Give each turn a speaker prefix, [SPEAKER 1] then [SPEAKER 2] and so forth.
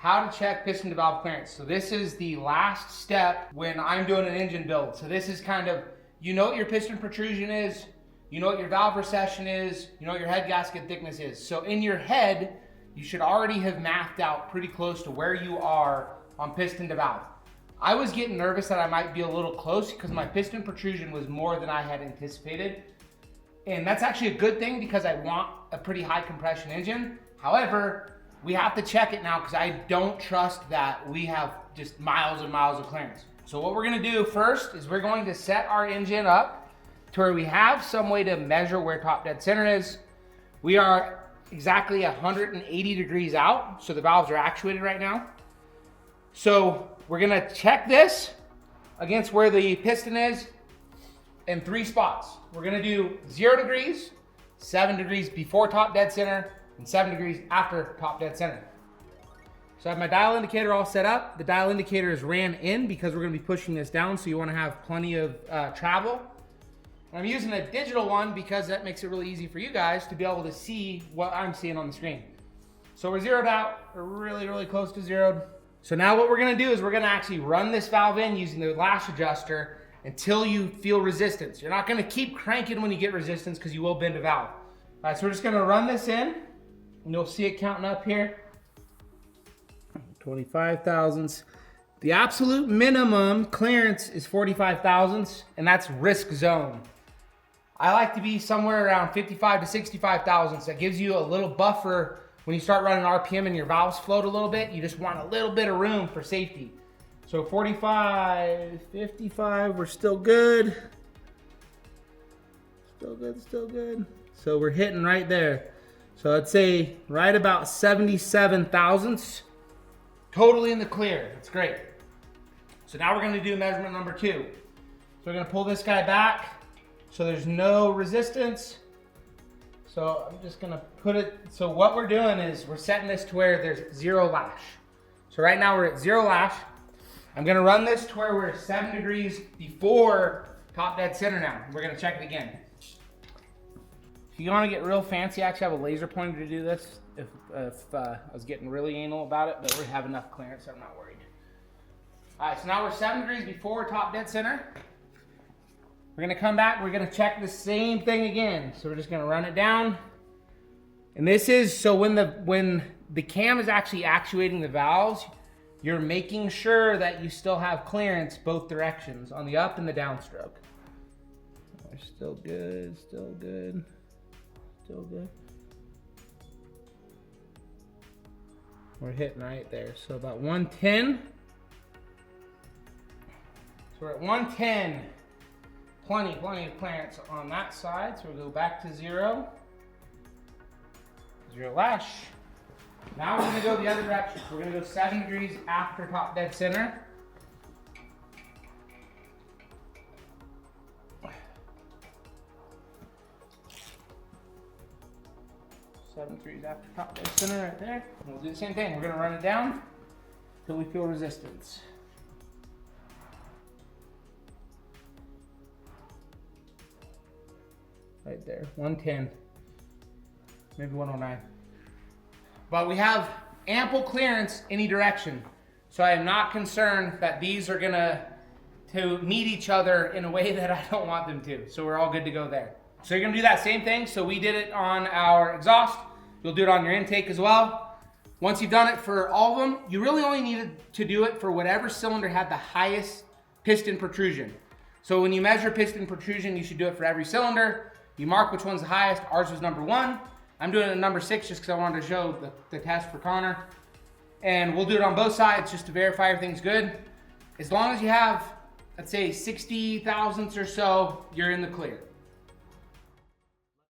[SPEAKER 1] how to check piston to valve clearance. So this is the last step when I'm doing an engine build. So this is kind of, you know what your piston protrusion is, you know what your valve recession is, you know what your head gasket thickness is. So in your head, you should already have mapped out pretty close to where you are on piston to valve. I was getting nervous that I might be a little close because my piston protrusion was more than I had anticipated. And that's actually a good thing because I want a pretty high compression engine. However, we have to check it now because I don't trust that we have just miles and miles of clearance. So what we're gonna do first is we're going to set our engine up to where we have some way to measure where top dead center is. We are exactly 180 degrees out, so the valves are actuated right now. So we're gonna check this against where the piston is in 3 spots. We're gonna do 0 degrees, 7 degrees before top dead center, and 7 degrees after top dead center. So I have my dial indicator all set up. The dial indicator is ran in because we're gonna be pushing this down, so you wanna have plenty of travel. And I'm using a digital one because that makes it really easy for you guys to be able to see what I'm seeing on the screen. So we're zeroed out, we're really, really close to zeroed. So now what we're gonna do is we're gonna actually run this valve in using the lash adjuster until you feel resistance. You're not gonna keep cranking when you get resistance because you will bend a valve. All right, so we're just gonna run this in, and you'll see it counting up here. 25 thousandths. The absolute minimum clearance is 45 thousandths, and that's risk zone. I like to be somewhere around 55 to 65 thousandths. That gives you a little buffer when you start running RPM and your valves float a little bit. You just want a little bit of room for safety. So 45, 55, we're still good. Still good, still good. So we're hitting right there. So I'd say right about 77 thousandths. Totally in the clear, that's great. So now we're gonna do measurement number 2. So we're gonna pull this guy back so there's no resistance. So I'm just gonna put it, so what we're doing is we're setting this to where there's 0 lash. So right now we're at 0 lash. I'm gonna run this to where we're 7 degrees before top dead center now. We're gonna check it again. If you wanna get real fancy, I actually have a laser pointer to do this if I was getting really anal about it, but we have enough clearance, so I'm not worried. All right, so now we're 7 degrees before top dead center. We're gonna come back, we're gonna check the same thing again. So we're just gonna run it down. And this is, so when the cam is actually actuating the valves, you're making sure that you still have clearance both directions on the up and the downstroke. We're still good, still good, still good. We're hitting right there, so about 110. So we're at 110. Plenty of clearance on that side. So we'll go back to 0. 0 lash. Now we're gonna go the other direction. We're gonna go 7 degrees after top dead center. Seven degrees after top dead center right there. And we'll do the same thing. We're gonna run it down until we feel resistance. Right there, 110, maybe 109. But we have ample clearance any direction. So I am not concerned that these are gonna meet each other in a way that I don't want them to. So we're all good to go there. So you're gonna do that same thing. So we did it on our exhaust. You'll do it on your intake as well. Once you've done it for all of them, you really only needed to do it for whatever cylinder had the highest piston protrusion. So when you measure piston protrusion, you should do it for every cylinder. You mark which one's the highest. Ours was number 1. I'm doing it at number 6 just because I wanted to show the test for Connor. And we'll do it on both sides just to verify everything's good. As long as you have, let's say, 60 thousandths or so, you're in the clear.